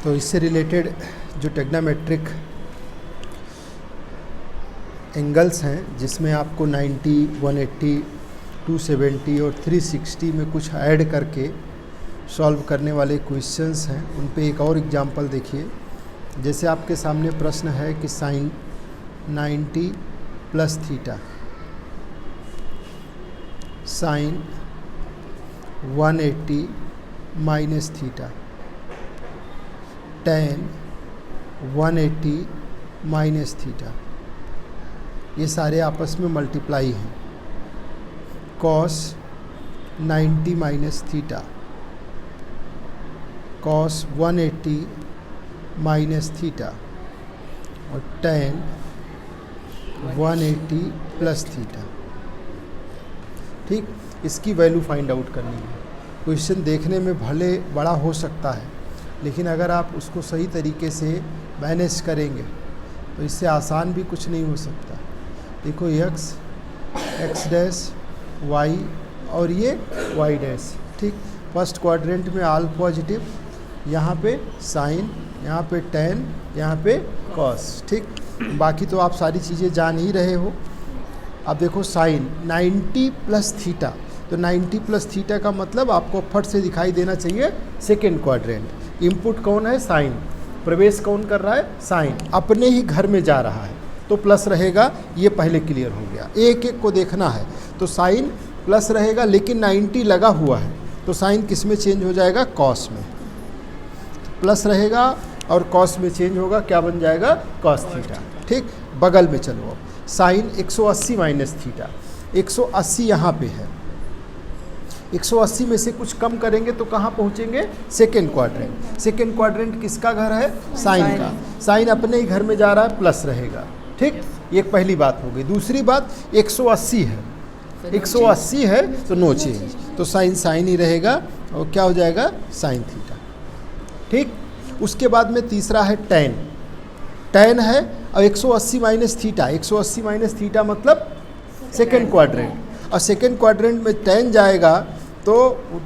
तो इससे रिलेटेड जो ट्रिग्नोमेट्रिक एंगल्स हैं जिसमें आपको 90, 180, 270 और 360 में कुछ ऐड करके सॉल्व करने वाले क्वेश्चंस हैं, उन पे एक और एग्जांपल देखिए। जैसे आपके सामने प्रश्न है कि sine 90 plus theta, sine 180 minus theta, tan 180 minus theta, ये सारे आपस में मल्टीप्लाई हैं। Cos 90 minus theta, cos 180 minus theta और टेन 180 प्लस थीटा। ठीक, इसकी वैल्यू फाइंड आउट करनी है। क्वेश्चन देखने में भले बड़ा हो सकता है, लेकिन अगर आप उसको सही तरीके से मैनेज करेंगे तो इससे आसान भी कुछ नहीं हो सकता। देखो एक्स, एक्स डैश, वाई और ये वाई डैश। ठीक, फर्स्ट क्वाड्रेंट में ऑल पॉजिटिव, यहाँ पे साइन, यहाँ पे टेन, यहाँ पे कॉस। ठीक, बाकी तो आप सारी चीज़ें जान ही रहे हो। अब देखो साइन 90 प्लस थीटा, तो 90 प्लस थीटा का मतलब आपको फट से दिखाई देना चाहिए सेकेंड क्वाड्रेंट। इनपुट कौन है? साइन। प्रवेश कौन कर रहा है? साइन। अपने ही घर में जा रहा है तो प्लस रहेगा, ये पहले क्लियर हो गया। एक एक को देखना है तो साइन प्लस रहेगा, लेकिन 90 लगा हुआ है तो साइन किस में चेंज हो जाएगा? कॉस में। प्लस रहेगा और कॉस में चेंज होगा, क्या बन जाएगा? Cos theta. ठीक, बगल में चलो। अब साइन 180 माइनस थीटा, 180 यहाँ पे है, 180 में से कुछ कम करेंगे तो कहाँ पहुँचेंगे? Second quadrant. सेकेंड क्वाड्रेंट किसका घर है? साइन का। साइन अपने ही घर में जा रहा है, प्लस रहेगा। ठीक, ये पहली बात हो गई। दूसरी बात 180 है, 180 है तो नो चेंज, तो साइन साइन ही रहेगा और क्या हो जाएगा? Sine theta. ठीक, उसके बाद में तीसरा है टेन। टेन है और 180 माइनस थीटा, 180 माइनस थीटा मतलब सेकेंड क्वाड्रेंट, और सेकेंड क्वाड्रेंट में टेन जाएगा तो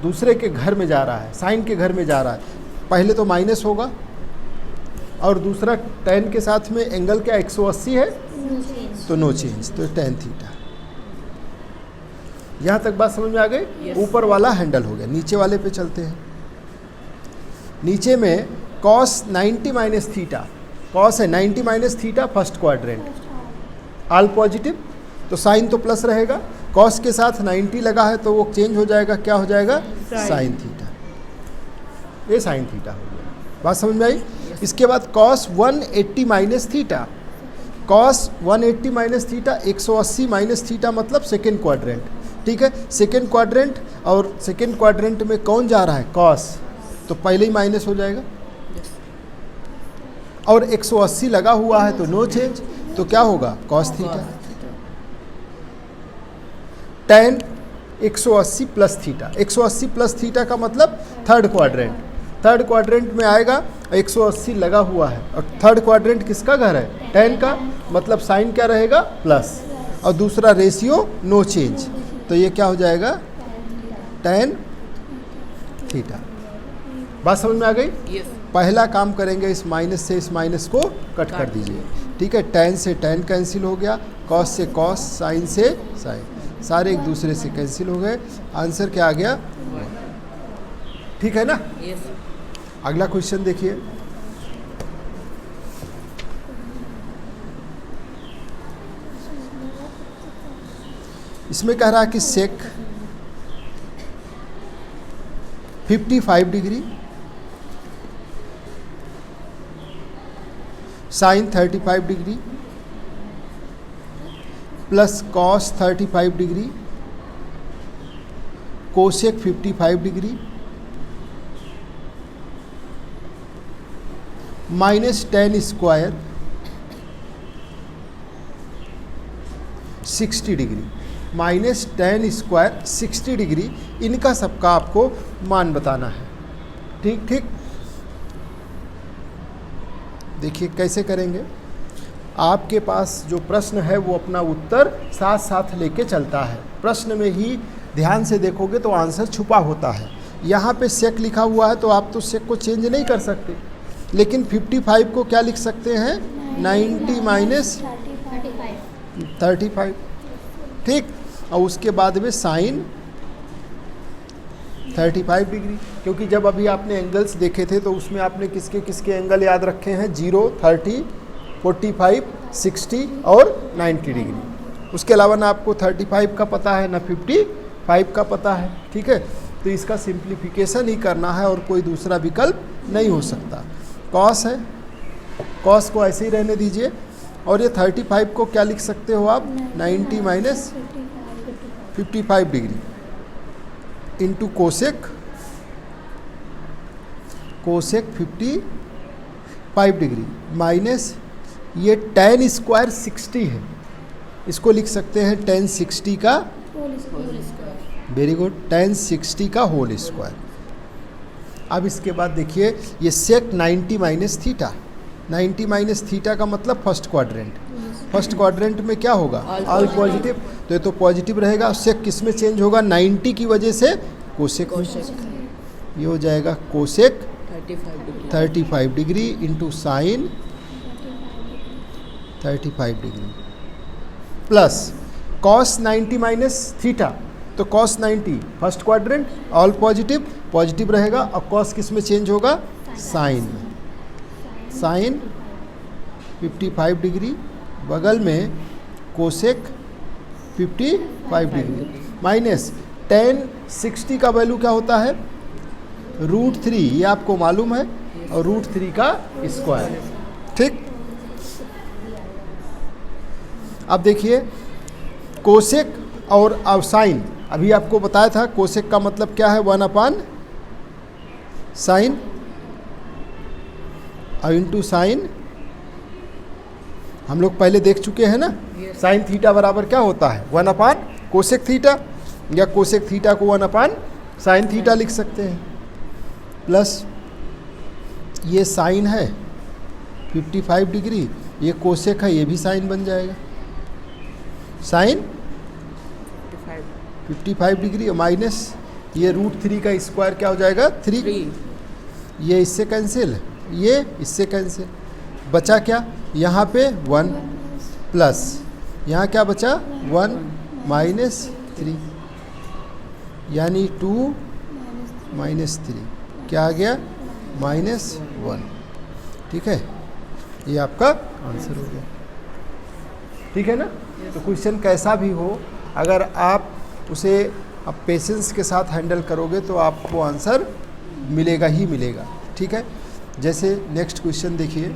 दूसरे के घर में जा रहा है, साइन के घर में जा रहा है। पहले तो माइनस होगा और दूसरा टेन के साथ में एंगल क्या 180 है तो नो चेंज, तो टेन थीटा। यहाँ तक बात समझ में आ गई? ऊपर वाला हैंडल हो गया। नीचे वाले पे चलते हैं। नीचे में कॉस 90 माइनस थीटा, कॉस है 90 minus theta, first quadrant, all positive, तो साइन तो प्लस रहेगा, कॉस के साथ 90 लगा है तो वो चेंज हो जाएगा, क्या हो जाएगा? Sine theta. ये साइन थीटा हो गया। बात समझ में आई? इसके बाद cos 180 minus theta, cos 180 minus theta, 180 minus theta मतलब सेकेंड क्वाड्रेंट। ठीक है, सेकेंड क्वाड्रेंट, और सेकेंड क्वाड्रेंट में कौन जा रहा है? कॉस, तो पहले ही माइनस हो जाएगा। और 180 लगा हुआ है तो नो चेंज, तो क्या होगा? Cos theta. Tan 180 plus theta, 180 plus theta का मतलब थर्ड क्वाड्रेंट। थर्ड क्वाड्रेंट में आएगा, 180 लगा हुआ है और थर्ड क्वाड्रेंट किसका घर है? टेन का, मतलब साइन क्या रहेगा? प्लस, और दूसरा रेशियो नो चेंज, तो ये क्या हो जाएगा? Tan theta. बात समझ में आ गई? पहला काम करेंगे, इस माइनस से इस माइनस को कट कर दीजिए। ठीक है, टेन से टेन कैंसिल हो गया, कॉस से कॉस, साइन से साइन, सारे एक दूसरे से कैंसिल हो गए। आंसर क्या आ गया? ठीक है ना? अगला क्वेश्चन देखिए। इसमें कह रहा है कि sec 55 degree, sine 35 degree plus cos 35 degree, cosec 55 degree minus tan square 60 degree, minus tan square 60 degree, इनका सबका आपको मान बताना है। ठीक ठीक, देखिए कैसे करेंगे। आपके पास जो प्रश्न है वो अपना उत्तर साथ साथ लेके चलता है। प्रश्न में ही ध्यान से देखोगे तो आंसर छुपा होता है। यहाँ पे सेक लिखा हुआ है तो आप तो सेक को चेंज नहीं कर सकते, लेकिन 55 को क्या लिख सकते हैं, 90 माइनस 35, ठीक। और उसके बाद में साइन 35 डिग्री, क्योंकि जब अभी आपने एंगल्स देखे थे तो उसमें आपने किसके किसके एंगल याद रखे हैं, 0, 30, 45, 60 और 90 डिग्री। उसके अलावा ना आपको 35 का पता है ना 55 का पता है, ठीक है। तो इसका सिंप्लीफिकेशन ही करना है और कोई दूसरा विकल्प नहीं हो सकता। कॉस है, कॉस को ऐसे ही रहने दीजिए। और ये 35 को क्या लिख सकते हो आप, 90 minus 55 degree into cosec 55 degree minus ये tan स्क्वायर 60 है, इसको लिख सकते हैं tan 60 का, वेरी गुड, tan 60 का होल स्क्वायर। अब इसके बाद देखिए ये सेक 90 माइनस थीटा, 90 माइनस थीटा का मतलब फर्स्ट क्वाड्रेंट, फर्स्ट क्वाड्रेंट में क्या होगा, ऑल पॉजिटिव, तो ये तो पॉजिटिव रहेगा। सेक किस में चेंज होगा, 90 की वजह से कोसेक, ये हो जाएगा cosec 35 degree into sine 35 degree plus cos 90 minus theta, तो cos 90 first quadrant all positive, positive रहेगा। और कॉस किस में चेंज होगा, साइन में, साइन 55 डिग्री बगल में कोसेक 55 डिग्री माइनस tan 60 का वैल्यू क्या होता है, √3, ये आपको मालूम है, और √3 का स्क्वायर, ठीक। अब देखिए कोसेक और साइन, अभी आपको बताया था कोसेक का मतलब क्या है, 1/sin और इंटू साइन, हम लोग पहले देख चुके हैं ना। साइन थीटा बराबर क्या होता है, 1/ कोसेक थीटा, या कोसेक थीटा को 1/ साइन थीटा लिख सकते हैं। प्लस ये साइन है 55 डिग्री, ये कोसेक है, ये भी साइन बन जाएगा, साइन 55 डिग्री माइनस ये √3 का स्क्वायर क्या हो जाएगा, 3, ये इससे कैंसिल, ये इससे कैंसिल, बचा क्या, यहाँ पे 1 प्लस यहाँ क्या बचा, 1 माइनस 3, यानी 2 माइनस 3 क्या आ गया, -1, ठीक है। ये आपका आंसर हो गया, ठीक है ना। तो क्वेश्चन कैसा भी हो, अगर आप उसे अब पेशेंस के साथ हैंडल करोगे तो आपको आंसर मिलेगा ही मिलेगा, ठीक है। जैसे नेक्स्ट क्वेश्चन देखिए,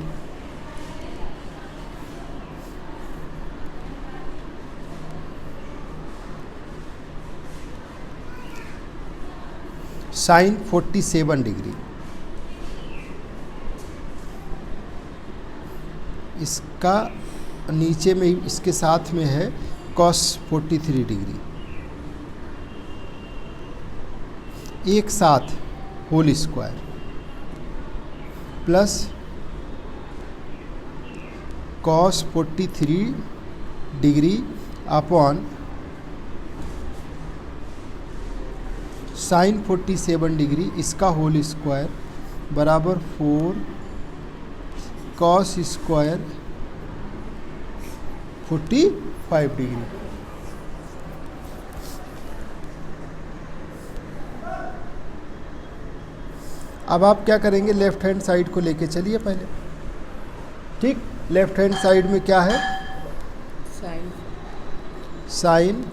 साइन 47 डिग्री, इसका नीचे में इसके साथ में है कॉस 43 डिग्री, एक साथ whole square plus cos 43 degree upon sine 47 degree, इसका होल स्क्वायर बराबर 4 कॉस स्क्वायर 45 डिग्री। अब आप क्या करेंगे, लेफ्ट हैंड साइड को लेके चलिए पहले, ठीक। लेफ्ट हैंड साइड में क्या है, साइन,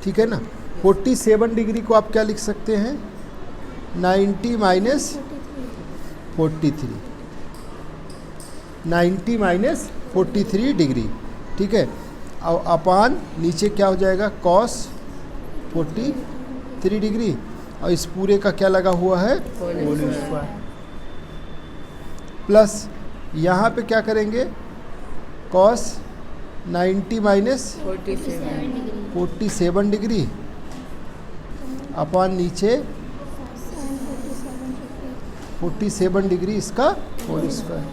ठीक है ना। 47 डिग्री को आप क्या लिख सकते हैं, 90 माइनस 43, 90 माइनस 43 डिग्री, ठीक है। और अपान नीचे क्या हो जाएगा, कॉस 43 डिग्री, और इस पूरे का क्या लगा हुआ है, होल स्क्वायर, प्लस यहाँ पे क्या करेंगे, कॉस 90 माइनस 47 डिग्री अपॉन नीचे 47 डिग्री, इसका whole square.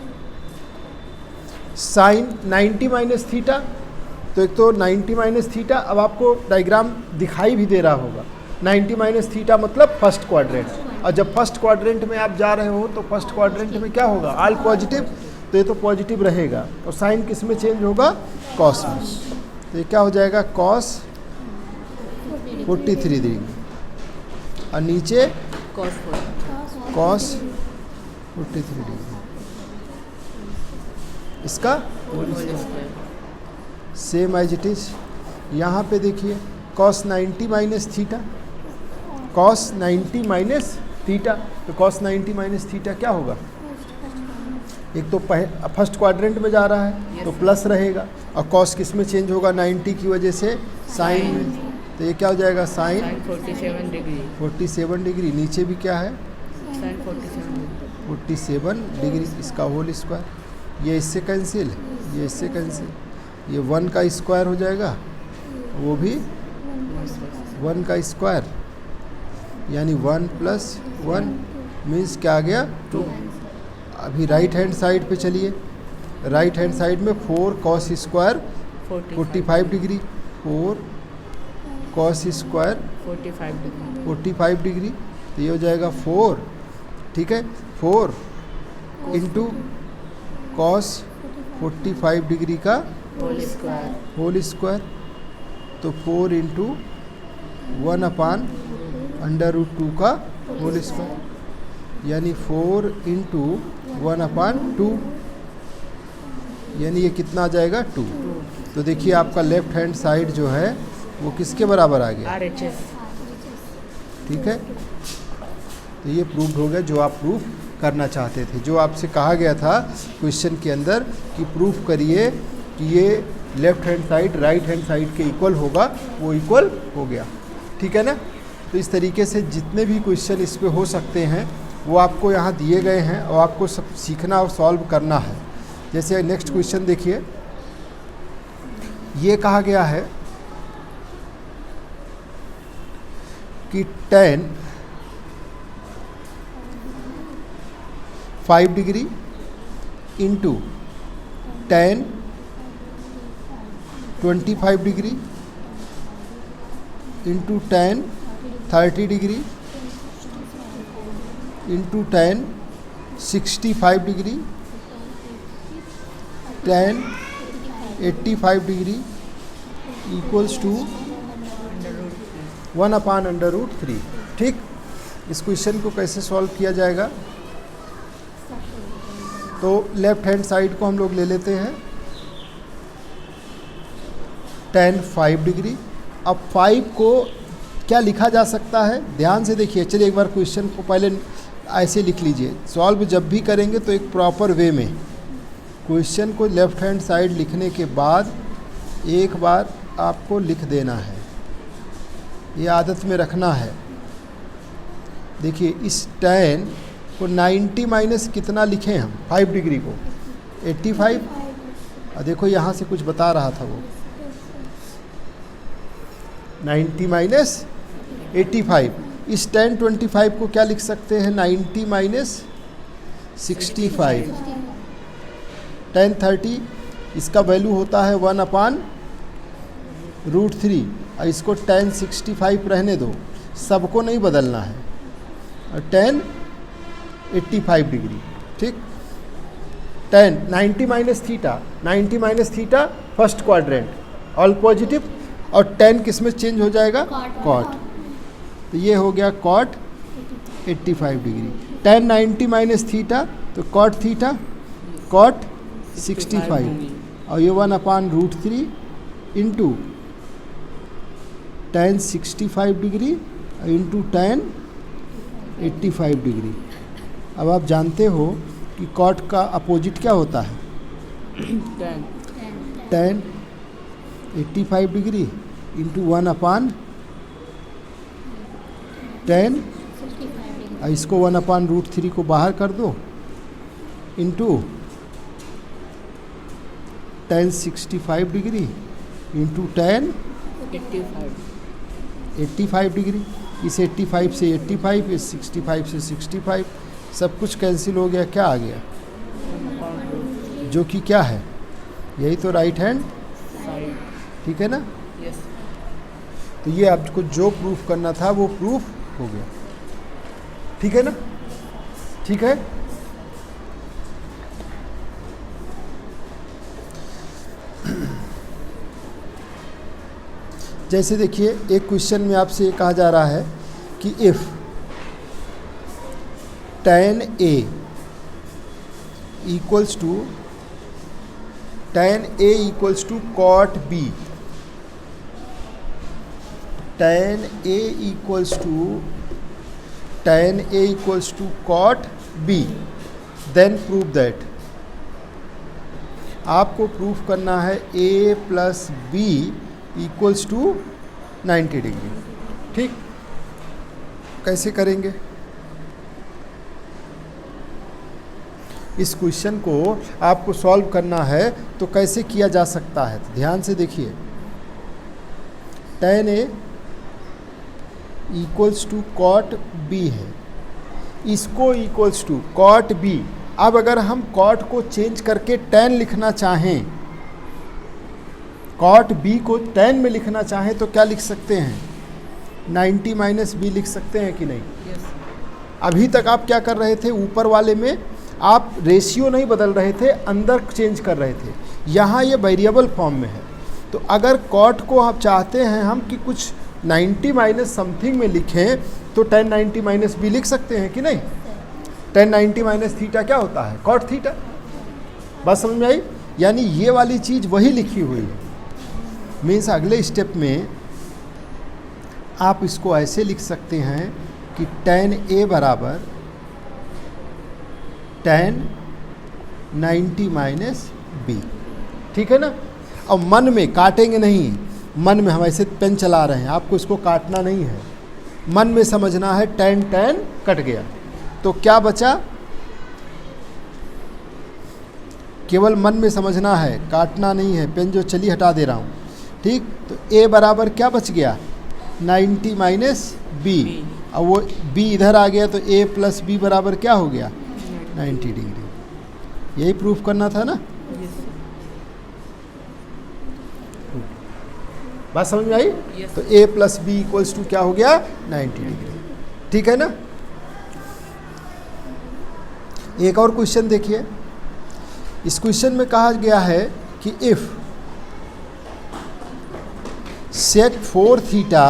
Sine 90 minus theta, तो एक तो 90 माइनस थीटा, अब आपको डायग्राम दिखाई भी दे रहा होगा, 90 माइनस थीटा मतलब फर्स्ट क्वाड्रेंट, और जब फर्स्ट क्वाड्रेंट में आप जा रहे हो तो फर्स्ट क्वाड्रेंट में क्या होगा, ऑल पॉजिटिव, तो ये तो पॉजिटिव रहेगा और साइन किस में चेंज होगा, कॉस में। तो ये क्या हो जाएगा, कॉस 43 डिग्री और नीचे कॉस 43 डिग्री, इसका सेम एज इट इज। यहाँ पे देखिए cos 90 minus theta, cos 90 minus theta, तो कॉस 90 माइनस थीटा क्या होगा, एक तो फर्स्ट क्वाड्रेंट में जा रहा है तो प्लस रहेगा और कॉस किस में चेंज होगा, 90 की वजह से साइन में, तो ये क्या हो जाएगा, साइन 47 डिग्री। नीचे भी क्या है, साइन 47 डिग्री, इसका होल स्क्वायर, ये इससे कैंसिल, ये इससे कैंसिल, ये 1 का स्क्वायर हो जाएगा, वो भी 1 का स्क्वायर, यानी 1 + 1 मीन्स क्या आ गया, 2। अभी राइट हैंड साइड पे चलिए, राइट हैंड साइड में 4 cos square 45 degree, 4 cos square 45 degree, तो ये हो जाएगा 4, ठीक है, 4 इंटू कॉस 45 डिग्री का होल स्क्वायर, तो 4 इंटू 1/√2 का होल स्क्वायर, यानी 4 इंटू 1/2, यानी ये कितना आ जाएगा, 2। तो देखिए आपका लेफ्ट हैंड साइड जो है वो किसके बराबर आ गया, RHS, ठीक है। तो ये प्रूव हो गया जो आप प्रूफ करना चाहते थे, जो आपसे कहा गया था क्वेश्चन के अंदर कि प्रूफ करिए कि ये left hand side right hand side के इक्वल होगा, वो इक्वल हो गया, ठीक है ना। तो इस तरीके से जितने भी क्वेश्चन इस पे हो सकते हैं वो आपको यहाँ दिए गए हैं और आपको सब सीखना और सॉल्व करना है। जैसे नेक्स्ट क्वेश्चन देखिए, ये कहा गया है कि tan 5 degree into tan 25 degree into tan 30 degree into tan 65 degree tan 85 degree equals to 1/√3। ठीक, इस क्वेश्चन को कैसे सॉल्व किया जाएगा, तो लेफ्ट हैंड साइड को हम लोग ले लेते हैं tan 5 डिग्री। अब 5 को क्या लिखा जा सकता है, ध्यान से देखिए। चलिए एक बार क्वेश्चन को पहले ऐसे लिख लीजिए, सॉल्व जब भी करेंगे तो एक प्रॉपर वे में क्वेश्चन को लेफ्ट हैंड साइड लिखने के बाद एक बार आपको लिख देना है, ये आदत में रखना है। देखिए इस tan को 90 माइनस कितना लिखें हम, 5 डिग्री को 85। और देखो यहाँ से कुछ बता रहा था वो 90 माइनस 85। इस tan 25 को क्या लिख सकते हैं, 90 माइनस 65। tan 30 इसका वैल्यू होता है 1/√3 और इसको tan 65 रहने दो, सबको नहीं बदलना है, और tan 85 डिग्री। ठीक, tan 90 minus theta, 90 minus theta first quadrant all positive, और tan किस में चेंज हो जाएगा, कॉट। तो ये हो गया cot 85 degree. tan 90 minus theta तो कॉट थीटा, कॉट 65, और ये 1/√3 into tan 65 degree into tan 85 degree. अब आप जानते हो कि कॉट का अपोजिट क्या होता है, tan 85 डिग्री इंटू 1/tan, इसको 1/√3 को बाहर कर दो, into tan 65 degree into tan 85 degree. इस 85 से 85, इस 65 से 65, सब कुछ कैंसिल हो गया, क्या आ गया, जो कि क्या है, यही तो राइट हैंड, ठीक है ना। तो ये आपको जो प्रूफ करना था वो प्रूफ हो गया। ठीक है ना, ठीक है। जैसे देखिए एक क्वेश्चन में आपसे ये कहा जा रहा है कि if tan A equals to cot B, tan A equals to cot B, then prove that. आपको प्रूफ करना है A plus B equals to 90 degree. ठीक, कैसे करेंगे इस क्वेश्चन को? आपको सॉल्व करना है तो कैसे किया जा सकता है, तो ध्यान से देखिए। tan A equals to cot B है, इसको इक्वल्स टू cot B। अब अगर हम cot को चेंज करके tan लिखना चाहें, cot B को tan में लिखना चाहें तो क्या लिख सकते हैं? 90 माइनस B लिख सकते हैं कि नहीं? yes. अभी तक आप क्या कर रहे थे, ऊपर वाले में आप रेशियो नहीं बदल रहे थे, अंदर चेंज कर रहे थे। यहाँ ये वेरिएबल फॉर्म में है, तो अगर cot को आप चाहते हैं हम कि कुछ 90 माइनस समथिंग में लिखें तो tan 90 माइनस B लिख सकते हैं कि नहीं? tan 90 माइनस थीटा क्या होता है? cot theta. बात समझ में आई? यानी ये वाली चीज़ वही लिखी हुई है। मीन्स अगले स्टेप में आप इसको ऐसे लिख सकते हैं कि tan A बराबर tan 90 माइनस B। ठीक है ना? अब मन में काटेंगे नहीं, मन में हम ऐसे पेन चला रहे हैं, आपको इसको काटना नहीं है, मन में समझना है। tan कट गया तो क्या बचा? केवल मन में समझना है, काटना नहीं है। पेन जो चली हटा दे रहा हूँ। ठीक, तो A बराबर क्या बच गया? 90 माइनस B। अब वो B इधर आ गया तो A प्लस B बराबर क्या हो गया? 90 डिग्री। यही प्रूफ करना था ना? बात समझ में आई? तो A plus B equals to क्या हो गया? 90 डिग्री। ठीक है ना? एक और क्वेश्चन देखिए। इस क्वेश्चन में कहा गया है कि if sec 4 theta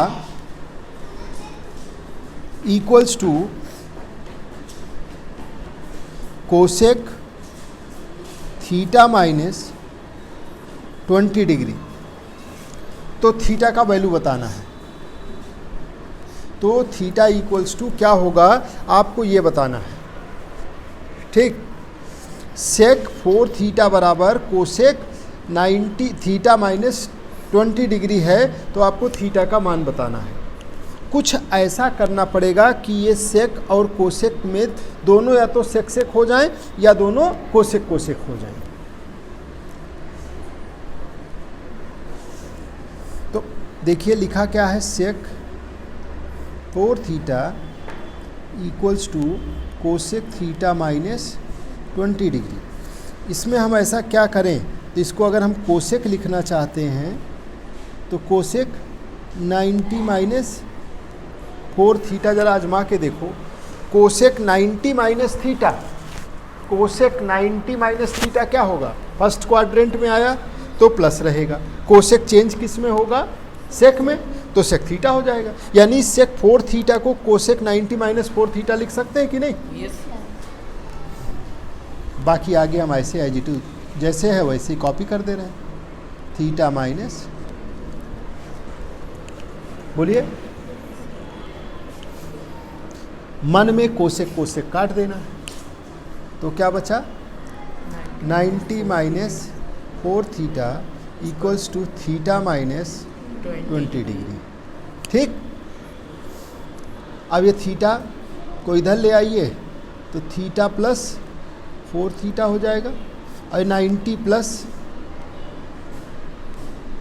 equals to cosec theta minus 20 degree, तो थीटा का वैल्यू बताना है। तो थीटा इक्वल्स टू क्या होगा आपको ये बताना है। ठीक, सेक 4 थीटा बराबर कोसेक 90 थीटा माइनस 20 डिग्री है, तो आपको थीटा का मान बताना है। कुछ ऐसा करना पड़ेगा कि ये सेक और कोसेक में दोनों या तो सेक सेक हो जाएं या दोनों कोसेक कोसेक हो जाएं। तो देखिए लिखा क्या है, sec 4 theta equals to cosec theta minus 20 degree. इसमें हम ऐसा क्या करें, तो इसको अगर हम कोसेक लिखना चाहते हैं तो कोसेक 90 माइनस 4 थीटा, ज़रा आजमा के देखो। Cosec 90 minus theta, cosec 90 minus theta क्या होगा? फर्स्ट क्वाड्रेंट में आया तो प्लस रहेगा। कोसेक चेंज किस में होगा? सेक में, तो सेक थीटा हो जाएगा। यानी सेक 4 थीटा को कोसेक 90 माइनस 4 थीटा लिख सकते हैं कि नहीं? yes. बाकी आगे हम ऐसे एज इट इज जैसे है वैसे ही कॉपी कर दे रहे हैं। थीटा माइनस, बोलिए, मन में कोसेक कोसेक काट देना है, तो क्या बचा? 90 minus 4 theta equals to theta minus 20 degree. ठीक, अब ये थीटा को इधर ले आइए तो थीटा प्लस 4 थीटा हो जाएगा, और 90 प्लस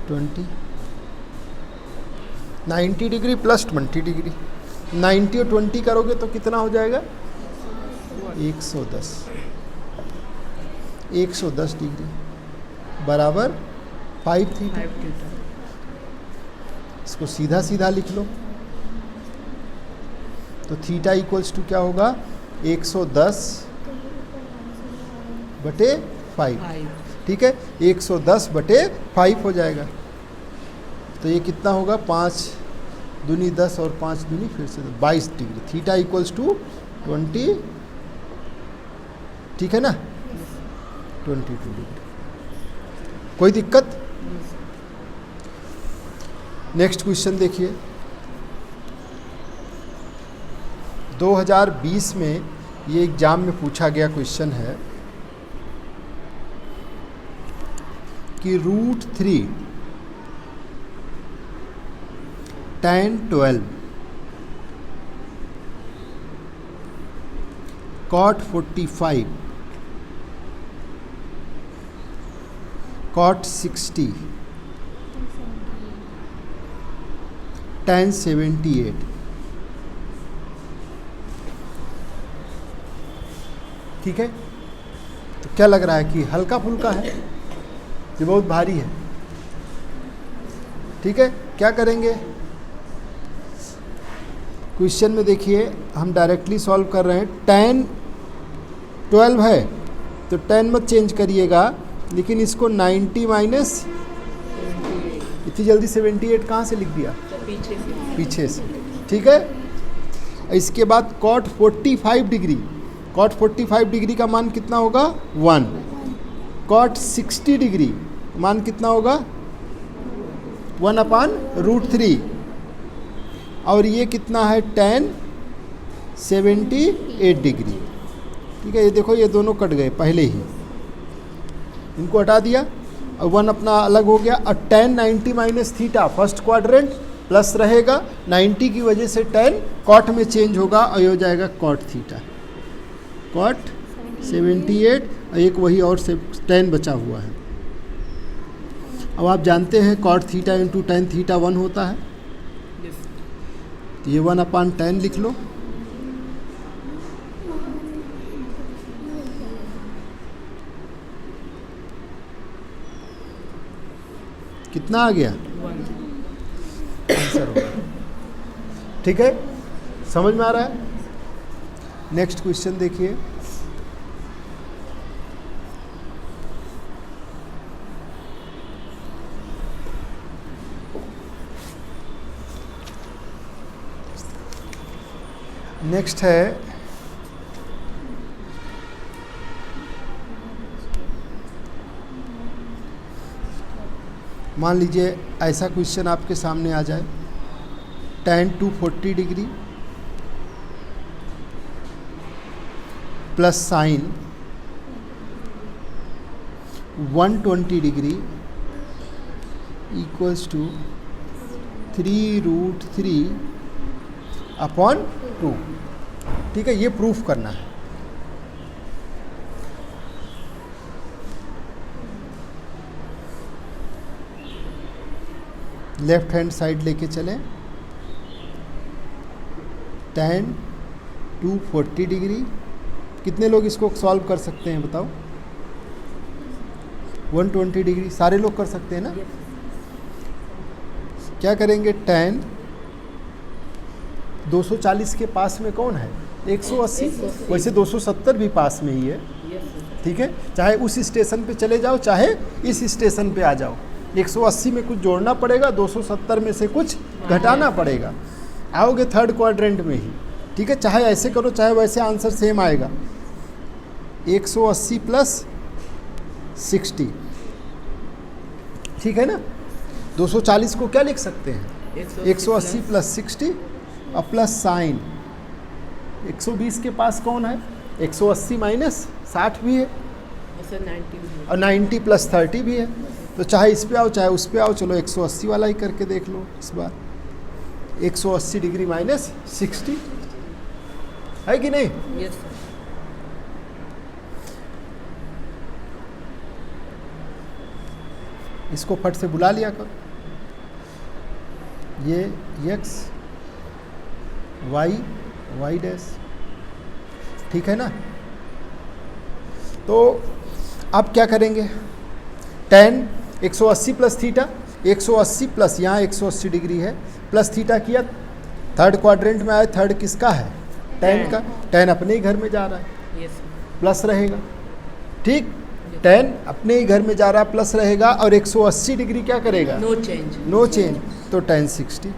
20, 90 डिग्री प्लस 20 डिग्री। 90 और 20 करोगे तो कितना हो जाएगा? 110, 110 डिग्री बराबर 5 थीटा। इसको सीधा सीधा लिख लो तो थीटा इक्वल्स टू क्या होगा, 110 बटे 5, ठीक है, 110 बटे 5 हो जाएगा। तो ये कितना होगा, 5 दूनी 10 और 5 दूनी फिर से 22 डिग्री। थीटा इक्वल्स टू 20, ठीक है ना, 22 डिग्री। कोई दिक्कत? नेक्स्ट क्वेश्चन देखिए, 2020 में ये एग्जाम में पूछा गया क्वेश्चन है कि √3 tan 12 cot 45 cot 60 tan 78, ठीक है। तो क्या लग रहा है कि हल्का फुल्का है, ये बहुत भारी है, ठीक है। क्या करेंगे, क्वेश्चन में देखिए हम डायरेक्टली सॉल्व कर रहे हैं। tan 12 है तो tan मत चेंज करिएगा, लेकिन इसको 90 माइनस, इतनी जल्दी 78 कहाँ से लिख दिया, पीछे से, ठीक है। इसके बाद cot 45 डिग्री, cot 45 डिग्री का मान कितना होगा, 1। cot 60 डिग्री मान कितना होगा, 1/√3। और ये कितना है, tan 78 डिग्री, ठीक है। ये देखो ये दोनों कट गए पहले ही, इनको हटा दिया और 1 अपना अलग हो गया। और tan 90 minus theta first quadrant plus रहेगा, 90 की वजह से tan cot में चेंज होगा और ये हो जाएगा cot थीटा, cot 78, और एक वही और से tan बचा हुआ है। अब आप जानते हैं cot theta into tan theta 1 होता है, तो ये 1/tan लिख लो। कितना आ गया, आंसर होगा, ठीक है। समझ में आ रहा है? नेक्स्ट क्वेश्चन देखिए, नेक्स्ट है मान लीजिए ऐसा क्वेश्चन आपके सामने आ जाए, tan 240 degree plus sine 120 degree equals to 3√3/2, ठीक है। ये प्रूफ करना है। लेफ्ट हैंड साइड लेके चलें, tan 240 डिग्री, कितने लोग इसको सॉल्व कर सकते हैं बताओ, 120 डिग्री सारे लोग कर सकते हैं ना। क्या करेंगे, tan 240 के पास में कौन है, 180, वैसे 270 भी पास में ही है, ठीक है। चाहे उस स्टेशन पे चले जाओ चाहे इस स्टेशन पे आ जाओ, 180 में कुछ जोड़ना पड़ेगा, 270 में से कुछ घटाना पड़ेगा, आओगे थर्ड क्वाड्रेंट में ही, ठीक है। चाहे ऐसे करो चाहे वैसे, आंसर सेम आएगा। 180 प्लस 60, ठीक है ना। 240 को क्या लिख सकते हैं, 180 प्लस 60 और प्लस साइन 120 के पास कौन है, 180 माइनस 60 भी है और 90 प्लस 30 भी है। तो चाहे इस पे आओ चाहे उस पे आओ, चलो 180 वाला ही करके देख लो इस बार। 180 डिग्री माइनस 60 है कि नहीं? Yes sir. इसको फट से बुला लिया करो। ये x y डैश, ठीक है ना। तो अब क्या करेंगे, tan 180 प्लस थीटा, 180 प्लस यहाँ 180 डिग्री है, प्लस थीटा किया, थर्ड क्वाड्रेंट में आया, थर्ड किसका है टेन का, टेन अपने ही घर में जा रहा है, यस प्लस रहेगा। ठीक, टेन अपने ही घर में जा रहा है, प्लस रहेगा, और 180 डिग्री क्या करेगा? No change. नो चेंज, तो tan 60।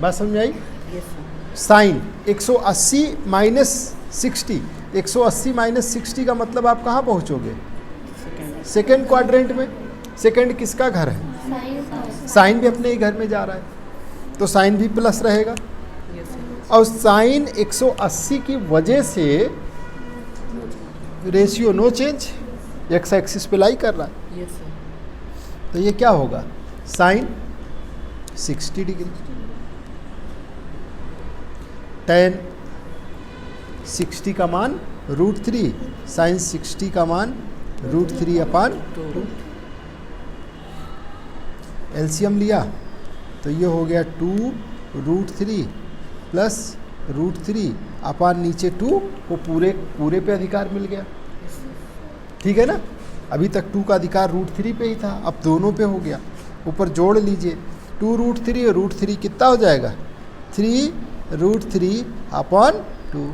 बात समझ आई? यस साइन 180 माइनस 60, 180 माइनस 60 का मतलब आप कहाँ पहुँचोगे? सेकेंड क्वाड्रेंट में। सेकेंड किसका घर है? साइन भी अपने ही घर में जा रहा है, तो साइन भी प्लस रहेगा। यस और साइन 180 की वजह से ratio no change, x axis पे लाई कर रहा है, यस तो ये क्या होगा? Sign 60 degree. tan 60 का मान √3, साइन 60 का मान √3/2। एलसीएम लिया तो ये हो गया 2√3 प्लस √3 अपान नीचे 2 को पूरे पे अधिकार मिल गया। ठीक है ना? अभी तक 2 का अधिकार √3 पे ही था, अब दोनों पे हो गया। ऊपर जोड़ लीजिए, 2√3 और √3 कितना हो जाएगा? 3√3/2।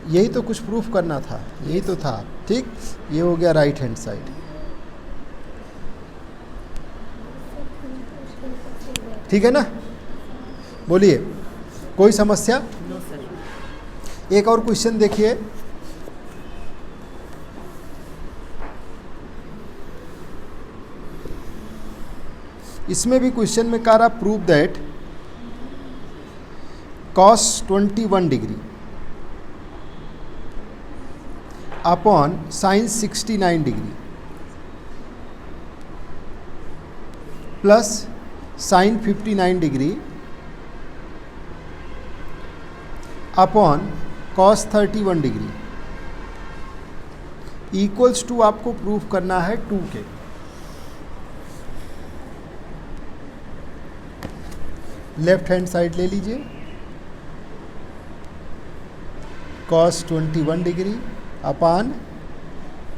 यही तो कुछ प्रूफ करना था, यही तो था। ठीक, ये हो गया राइट हैंड साइड। ठीक है ना? बोलिए, कोई समस्या? No sir. एक और क्वेश्चन देखिए, इसमें भी क्वेश्चन में कह रहा prove that cos 21 degree upon sine 69 degree plus sine 59 degree upon cos 31 degree equals to आपको प्रूफ करना है 2 के। लेफ्ट हैंड साइड ले लीजिए, cos 21 डिग्री अपान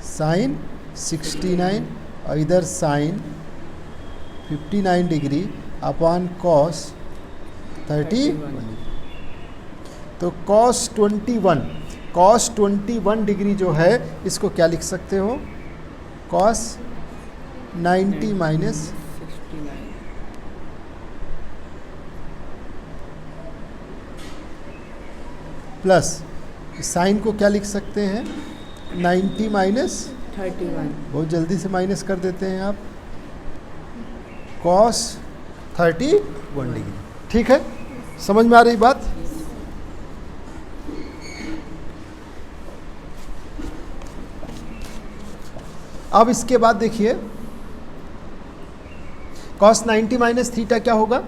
साइन 69 और इधर साइन 59 डिग्री अपान cos 31। तो cos 21 डिग्री जो है इसको क्या लिख सकते हो? cos 90 माइनस 69 प्लस साइन को क्या लिख सकते हैं? 90 माइनस 31। बहुत जल्दी से माइनस कर देते हैं आप, cos 31 डिग्री। ठीक है, समझ में आ रही बात? अब इसके बाद देखिए, cos 90 माइनस थीटा क्या होगा?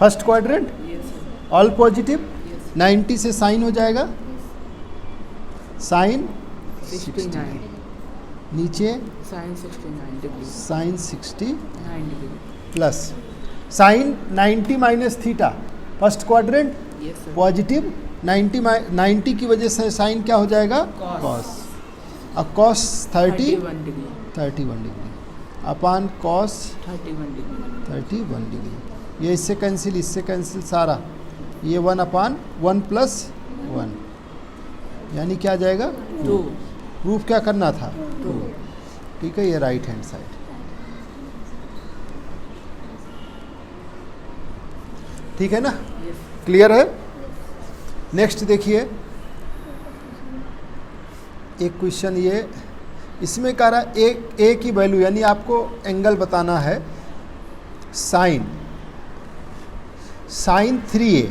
फर्स्ट क्वाड्रेंट, ऑल पॉजिटिव, 90 से साइन हो जाएगा साइन 69 नीचे sine 69 degree sine 69 degree plus sine 90 minus theta first quadrant yes sir. Positive, 90 की वजह से साइन क्या हो जाएगा? कॉस। अब cos 31 डिग्री 31 डिग्री अपान cos 31 डिग्री 31 डिग्री। ये इससे कैंसिल सारा, ये 1 अपान 1 प्लस 1 यानी क्या आ जाएगा? 2। प्रूफ क्या करना था? 2। ठीक है, ये राइट हैंड साइड। ठीक है ना? यस क्लियर है? नेक्स्ट देखिए, एक क्वेश्चन ये, इसमें कह रहा ए की वैल्यू यानी आपको एंगल बताना है। Sine 3a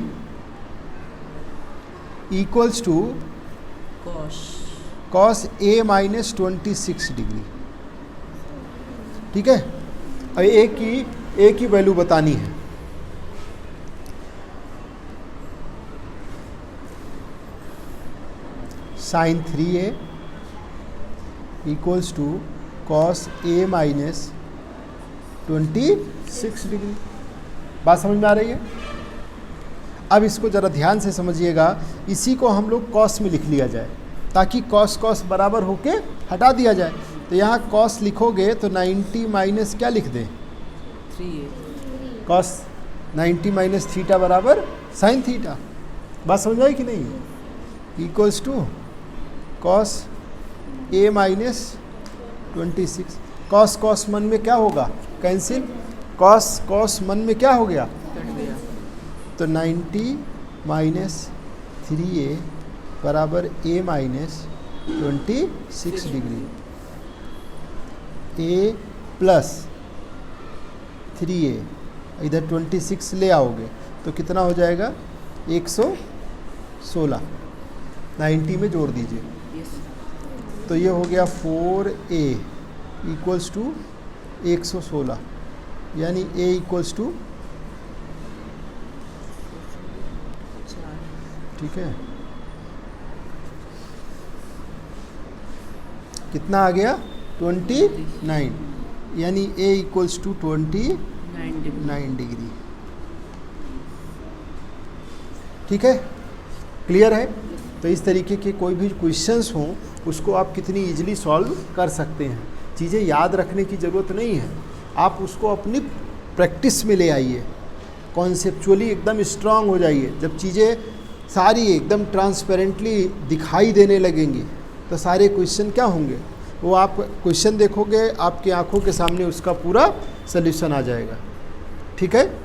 equals to cos a minus 26 degree. ठीक है, और ए की वैल्यू बतानी है। Sine 3a equals to cos a minus 26 degree. बात समझ में आ रही है? अब इसको ज़रा ध्यान से समझिएगा, इसी को हम लोग cos में लिख लिया जाए ताकि cos बराबर होके हटा दिया जाए। तो यहाँ cos लिखोगे तो 90 माइनस क्या लिख दें? 3a cos 90 माइनस थीटा बराबर साइन थीटा। बात समझ आई कि नहीं। Equals to cos a minus 26। Cos cos मन में क्या होगा, कैंसिल। कॉस कॉस मन में क्या हो गया, कट गया। तो 90 माइनस 3a बराबर a minus 26 degree. a plus 3a, इधर 26 ले आओगे तो कितना हो जाएगा 116, 90 में जोड़ दीजिए। यस। तो ये हो गया 4a इक्वल्स टू 116, यानी a इक्वल्स टू, 4। ठीक है, कितना आ गया 29, यानी a इक्वल्स टू 29 डिग्री। ठीक है, क्लियर है। तो इस तरीके के कोई भी क्वेश्चंस हों उसको आप कितनी इजीली सॉल्व कर सकते हैं। चीज़ें याद रखने की ज़रूरत नहीं है, आप उसको अपनी प्रैक्टिस में ले आइए, कॉन्सेप्चुअली एकदम स्ट्रांग हो जाइए। जब चीज़ें सारी एकदम ट्रांसपेरेंटली दिखाई देने लगेंगी तो सारे क्वेश्चन क्या होंगे, वो आप क्वेश्चन देखोगे आपकी आंखों के सामने उसका पूरा सल्यूशन आ जाएगा। ठीक है।